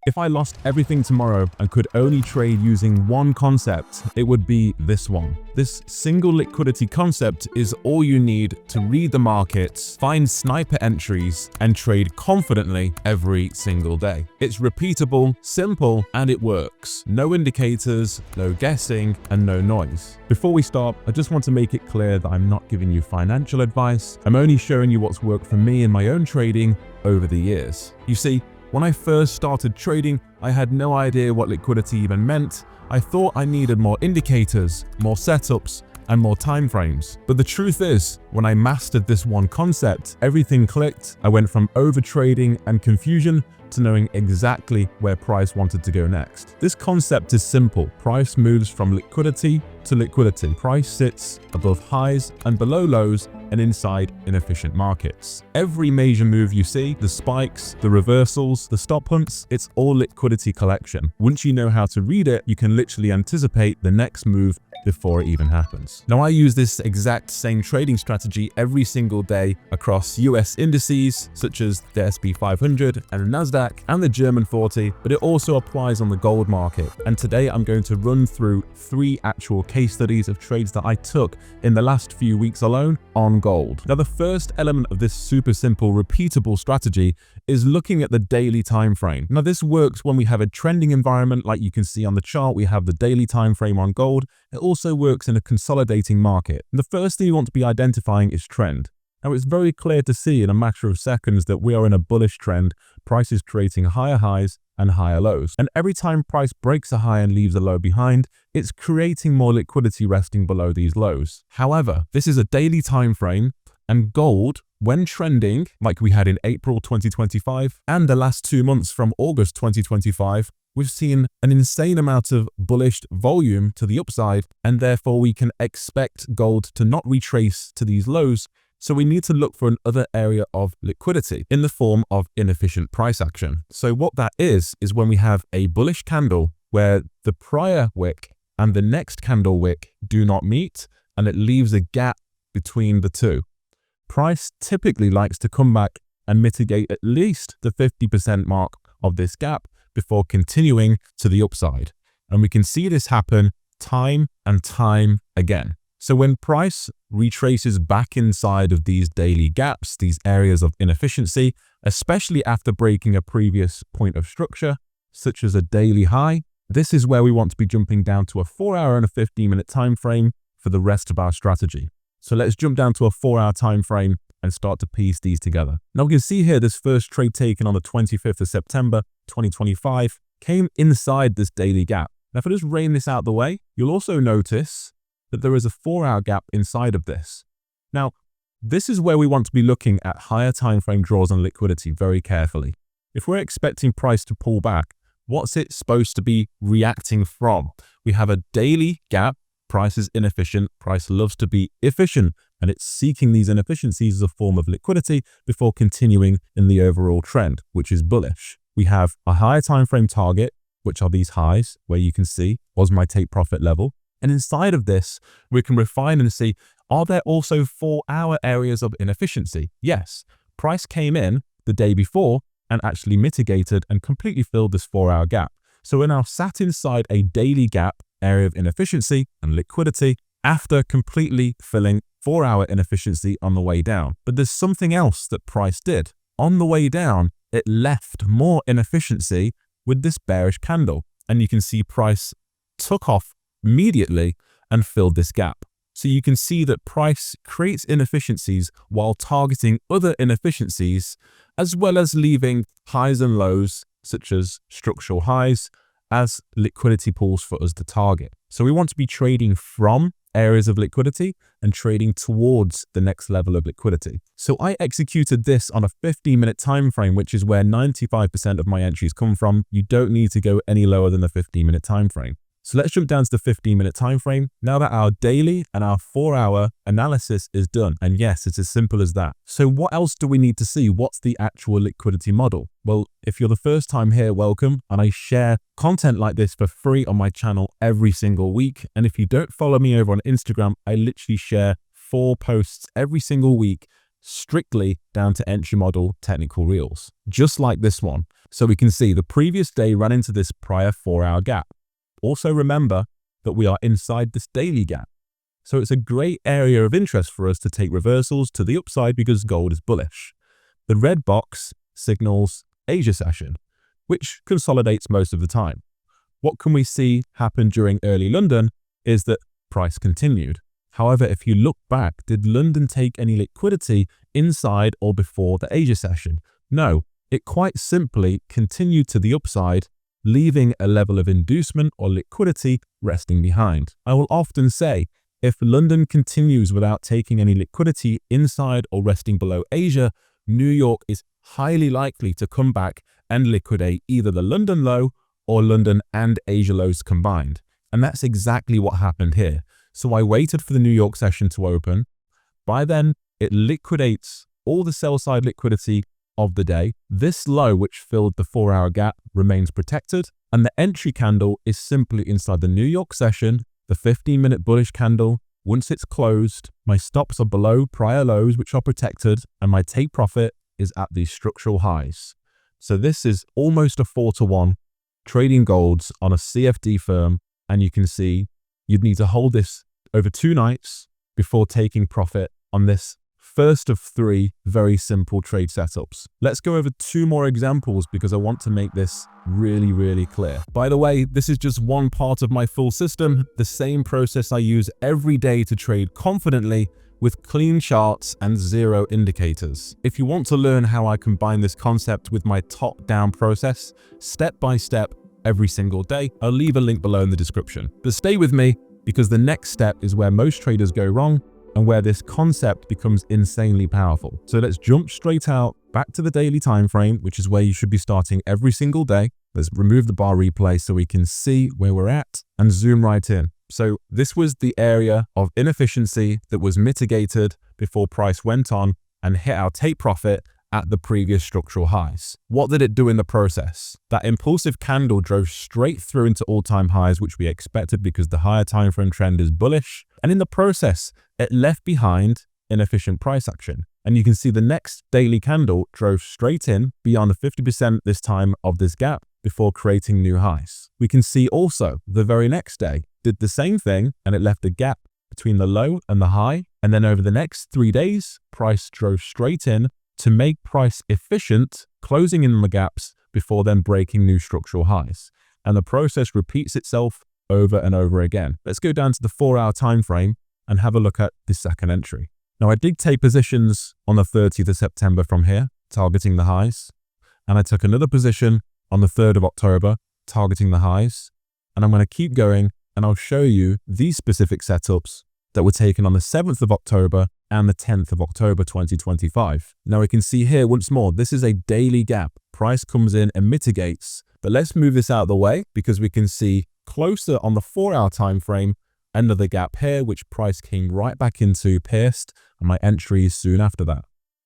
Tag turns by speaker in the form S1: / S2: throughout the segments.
S1: If I lost everything tomorrow and could only trade using one concept, it would be this one. This single liquidity concept is all you need to read the markets, find sniper entries, and trade confidently every single day. It's repeatable, simple, and it works. No indicators, no guessing, and no noise. Before we start, I just want to make it clear that I'm not giving you financial advice. I'm only showing you what's worked for me in my own trading over the years. You see, when I first started trading, I had no idea what liquidity even meant. I thought I needed more indicators, more setups, and more time frames. But the truth is, when I mastered this one concept, everything clicked. I went from overtrading and confusion to knowing exactly where price wanted to go next. This concept is simple. Price moves from liquidity to liquidity. Price sits above highs and below lows and inside inefficient markets. Every major move you see, the spikes, the reversals, the stop hunts, it's all liquidity collection. Once you know how to read it, you can literally anticipate the next move before it even happens. Now, I use this exact same trading strategy every single day across US indices such as the S&P 500 and the Nasdaq and the German 40, but it also applies on the gold market. And today I'm going to run through 3 actual case studies of trades that I took in the last few weeks alone on gold. Now, the first element of this super simple, repeatable strategy is looking at the daily time frame. Now, this works when we have a trending environment like you can see on the chart. We have the daily time frame on gold. It also works in a consolidating market. And the first thing you want to be identifying is trend. Now, it's very clear to see in a matter of seconds that we are in a bullish trend. Price is creating higher highs and higher lows. And every time price breaks a high and leaves a low behind, it's creating more liquidity resting below these lows. However, this is a daily time frame, and gold, when trending, like we had in April 2025 and the last 2 months from August 2025, we've seen an insane amount of bullish volume to the upside, and therefore we can expect gold to not retrace to these lows. So we need to look for another area of liquidity in the form of inefficient price action. So what that is when we have a bullish candle where the prior wick and the next candle wick do not meet, and it leaves a gap between the two. Price typically likes to come back and mitigate at least the 50% mark of this gap before continuing to the upside. And we can see this happen time and time again. So when price retraces back inside of these daily gaps, these areas of inefficiency, especially after breaking a previous point of structure, such as a daily high, this is where we want to be jumping down to a 4-hour and a 15-minute time frame for the rest of our strategy. So let's jump down to a 4-hour time frame and start to piece these together. Now we can see here this first trade taken on the 25th of September 2025 came inside this daily gap. Now if I just rein this out the way, you'll also notice that there is a 4-hour gap inside of this. Now, this is where we want to be looking at higher time frame draws on liquidity very carefully. If we're expecting price to pull back, what's it supposed to be reacting from? We have a daily gap. Price is inefficient. Price loves to be efficient, and it's seeking these inefficiencies as a form of liquidity before continuing in the overall trend, which is bullish. We have a higher time frame target, which are these highs where you can see was my take profit level. And inside of this, we can refine and see, are there also 4-hour areas of inefficiency? Yes, price came in the day before and actually mitigated and completely filled this 4-hour gap. So we're now sat inside a daily gap area of inefficiency and liquidity after completely filling 4-hour inefficiency on the way down. But there's something else that price did. On the way down, it left more inefficiency with this bearish candle. And you can see price took off immediately and filled this gap. So you can see that price creates inefficiencies while targeting other inefficiencies, as well as leaving highs and lows, such as structural highs, as liquidity pools for us to target. So we want to be trading from areas of liquidity and trading towards the next level of liquidity. So I executed this on a 15-minute time frame, which is where 95% of my entries come from. You don't need to go any lower than the 15-minute time frame. So let's jump down to the 15-minute time frame now that our daily and our 4-hour analysis is done. And yes, it's as simple as that. So what else do we need to see? What's the actual liquidity model? Well, if you're the first time here, welcome. And I share content like this for free on my channel every single week. And if you don't follow me over on Instagram, I literally share 4 posts every single week strictly down to entry model technical reels, just like this one. So we can see the previous day ran into this prior 4-hour gap. Also remember that we are inside this daily gap. So it's a great area of interest for us to take reversals to the upside because gold is bullish. The red box signals Asia session, which consolidates most of the time. What can we see happen during early London is that price continued. However, if you look back, did London take any liquidity inside or before the Asia session? No, it quite simply continued to the upside, leaving a level of inducement or liquidity resting behind. I will often say, if London continues without taking any liquidity inside or resting below Asia, New York is highly likely to come back and liquidate either the London low or London and Asia lows combined. And that's exactly what happened here. So I waited for the New York session to open. By then, it liquidates all the sell side liquidity of the day. This low, which filled the 4-hour gap, remains protected. And the entry candle is simply inside the New York session, the 15-minute bullish candle. Once it's closed, my stops are below prior lows, which are protected, and my take profit is at these structural highs. So this is almost a 4-to-1 trading golds on a CFD firm. And you can see you'd need to hold this over 2 nights before taking profit on this first of 3 very simple trade setups. Let's go over 2 more examples because I want to make this really, really clear. By the way, this is just one part of my full system, the same process I use every day to trade confidently with clean charts and 0 indicators. If you want to learn how I combine this concept with my top-down process, step by step, every single day, I'll leave a link below in the description. But stay with me because the next step is where most traders go wrong and where this concept becomes insanely powerful. So let's jump straight out back to the daily time frame, which is where you should be starting every single day. Let's remove the bar replay so we can see where we're at and zoom right in. So this was the area of inefficiency that was mitigated before price went on and hit our take profit at the previous structural highs. What did it do in the process? That impulsive candle drove straight through into all-time highs, which we expected because the higher time frame trend is bullish. And in the process, it left behind inefficient price action. And you can see the next daily candle drove straight in beyond the 50% this time of this gap before creating new highs. We can see also the very next day did the same thing and it left a gap between the low and the high. And then over the next 3 days, price drove straight in to make price efficient, closing in the gaps before then breaking new structural highs. And the process repeats itself over and over again. Let's go down to the 4-hour time frame and have a look at the second entry. Now I did take positions on the 30th of September from here, targeting the highs. And I took another position on the 3rd of October, targeting the highs. And I'm going to keep going and I'll show you these specific setups that were taken on the 7th of October and the 10th of October 2025. Now we can see here once more, this is a daily gap. Price comes in and mitigates, but let's move this out of the way because we can see closer on the 4-hour time frame, another gap here, which price came right back into, pierced, and my entry is soon after that.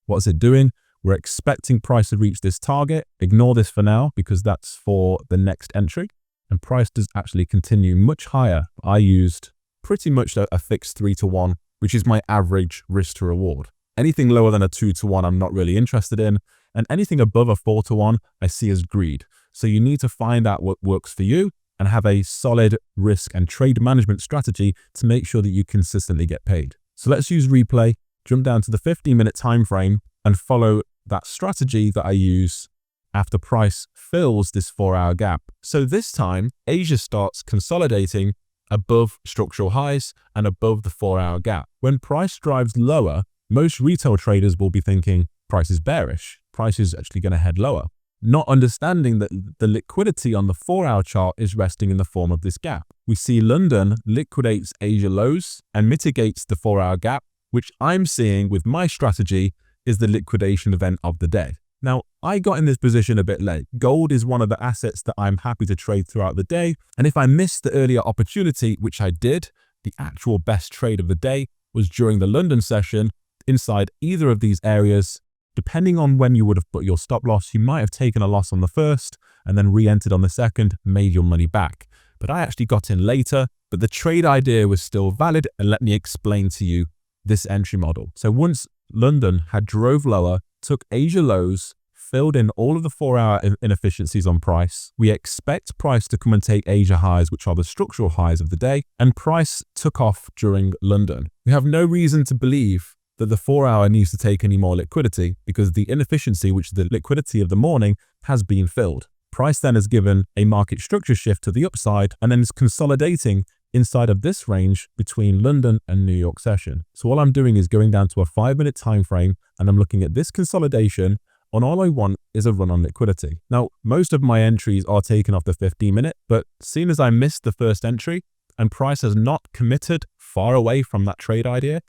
S1: What's it doing? We're expecting price to reach this target. Ignore this for now because that's for the next entry. And price does actually continue much higher. I used pretty much a fixed 3-to-1, which is my average risk to reward. Anything lower than a 2-to-1, I'm not really interested in. And anything above a 4-to-1, I see as greed. So you need to find out what works for you and have a solid risk and trade management strategy to make sure that you consistently get paid. So let's use replay, jump down to the 15-minute time frame and follow that strategy that I use after price fills this 4-hour gap. So this time, Asia starts consolidating above structural highs and above the 4-hour gap. When price drives lower, most retail traders will be thinking price is bearish. Price is actually going to head lower, not understanding that the liquidity on the 4-hour chart is resting in the form of this gap. We see London liquidates Asia lows and mitigates the 4-hour gap, which I'm seeing with my strategy is the liquidation event of the day. Now, I got in this position a bit late. Gold is one of the assets that I'm happy to trade throughout the day. And if I missed the earlier opportunity, which I did, the actual best trade of the day was during the London session inside either of these areas. Depending on when you would have put your stop loss, you might have taken a loss on the first and then re-entered on the second, made your money back. But I actually got in later, but the trade idea was still valid. And let me explain to you this entry model. So once London had drove lower, took Asia lows, filled in all of the 4-hour inefficiencies on price. We expect price to come and take Asia highs, which are the structural highs of the day, and price took off during London. We have no reason to believe that the 4-hour needs to take any more liquidity because the inefficiency, which is the liquidity of the morning, has been filled. Price then has given a market structure shift to the upside and then is consolidating inside of this range between London and New York session. So all I'm doing is going down to a 5-minute time frame and I'm looking at this consolidation, and all I want is a run on liquidity. Now, most of my entries are taken off the 15-minute, but seeing as I missed the first entry and price has not committed far away from that trade idea,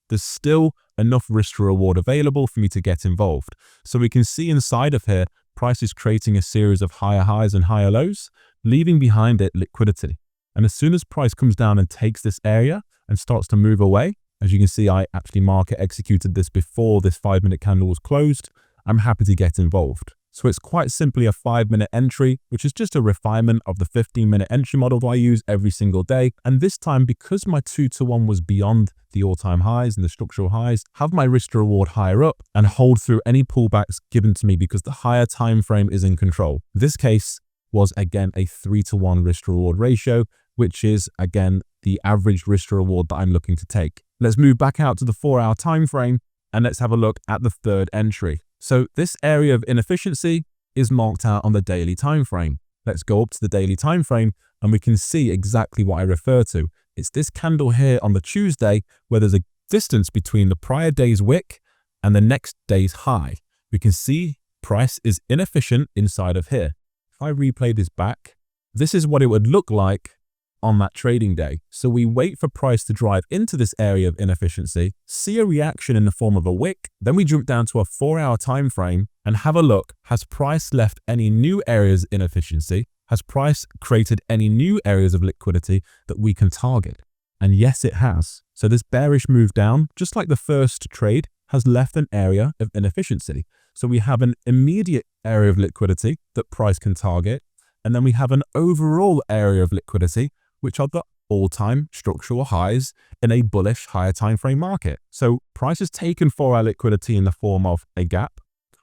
S1: there's still enough risk to reward available for me to get involved. So we can see inside of here, price is creating a series of higher highs and higher lows, leaving behind it liquidity. And as soon as price comes down and takes this area and starts to move away, as you can see, I actually market executed this before this 5-minute candle was closed. I'm happy to get involved. So it's quite simply a 5-minute entry, which is just a refinement of the 15-minute entry model that I use every single day. And this time, because my 2-to-1 was beyond the all-time highs and the structural highs, have my risk to reward higher up and hold through any pullbacks given to me because the higher time frame is in control. This case was again a 3-to-1 risk to reward ratio, which is again the average risk to reward that I'm looking to take. Let's move back out to the 4-hour time frame and let's have a look at the third entry. So this area of inefficiency is marked out on the daily time frame. Let's go up to the daily time frame and we can see exactly what I refer to. It's this candle here on the Tuesday where there's a distance between the prior day's wick and the next day's high. We can see price is inefficient inside of here. If I replay this back, this is what it would look like on that trading day. So we wait for price to drive into this area of inefficiency, see a reaction in the form of a wick, then we jump down to a 4-hour time frame and have a look. Has price left any new areas of inefficiency? Has price created any new areas of liquidity that we can target? And yes, it has. So this bearish move down, just like the first trade, has left an area of inefficiency. So we have an immediate area of liquidity that price can target, and then we have an overall area of liquidity which are the all-time structural highs in a bullish higher time frame market. So price has taken 4-hour liquidity in the form of a gap.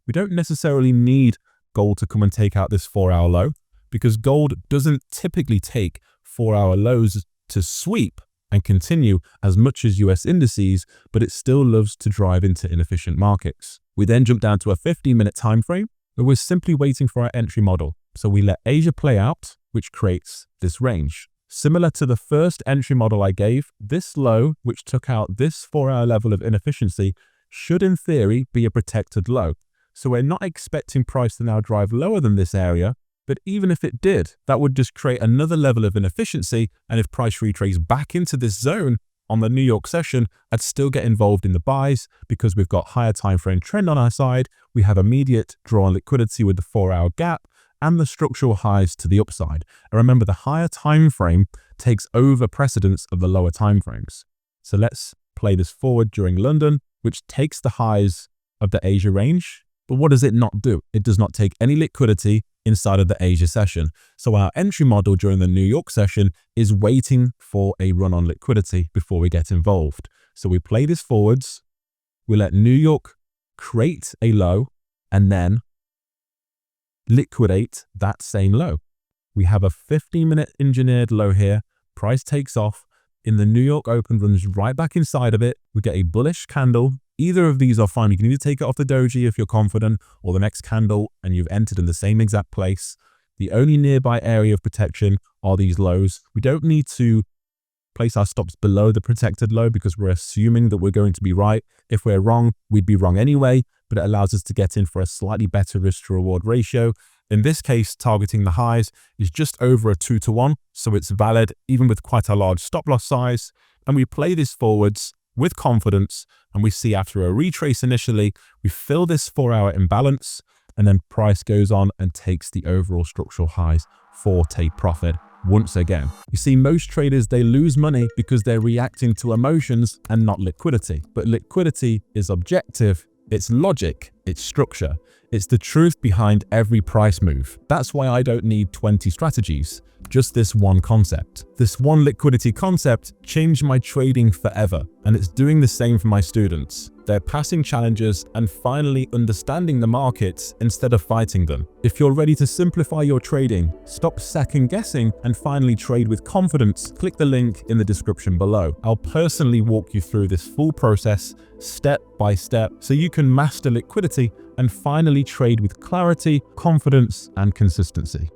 S1: We don't necessarily need gold to come and take out this 4-hour low because gold doesn't typically take 4-hour lows to sweep and continue as much as US indices, but it still loves to drive into inefficient markets. We then jump down to a 15-minute time frame where we're simply waiting for our entry model. So we let Asia play out, which creates this range. Similar to the first entry model I gave, this low, which took out this 4-hour level of inefficiency, should in theory be a protected low. So we're not expecting price to now drive lower than this area, but even if it did, that would just create another level of inefficiency. And if price retraces back into this zone on the New York session, I'd still get involved in the buys because we've got higher time frame trend on our side. We have immediate draw on liquidity with the 4-hour gap and the structural highs to the upside. And remember, the higher time frame takes over precedence of the lower time frames. So let's play this forward during London, which takes the highs of the Asia range. But what does it not do? It does not take any liquidity inside of the Asia session. So our entry model during the New York session is waiting for a run on liquidity before we get involved. So we play this forwards, we let New York create a low and then liquidate that same low. We have a 15-minute engineered low here. Price takes off. In the New York Open, runs right back inside of it. We get a bullish candle. Either of these are fine. You can either take it off the doji if you're confident, or the next candle and you've entered in the same exact place. The only nearby area of protection are these lows. We don't need to place our stops below the protected low because we're assuming that we're going to be right. If we're wrong, we'd be wrong anyway, but it allows us to get in for a slightly better risk to reward ratio. In this case, targeting the highs is just over a 2-to-1, so it's valid even with quite a large stop loss size. And we play this forwards with confidence, and we see after a retrace initially, we fill this 4-hour imbalance, and then price goes on and takes the overall structural highs for take profit once again. You see, most traders, they lose money because they're reacting to emotions and not liquidity. But liquidity is objective, it's logic, it's structure. It's the truth behind every price move. That's why I don't need 20 strategies, just this one concept. This one liquidity concept changed my trading forever, and it's doing the same for my students. They're passing challenges and finally understanding the markets instead of fighting them. If you're ready to simplify your trading, stop second guessing, and finally trade with confidence, click the link in the description below. I'll personally walk you through this full process step by step so you can master liquidity and finally trade with clarity, confidence, and consistency.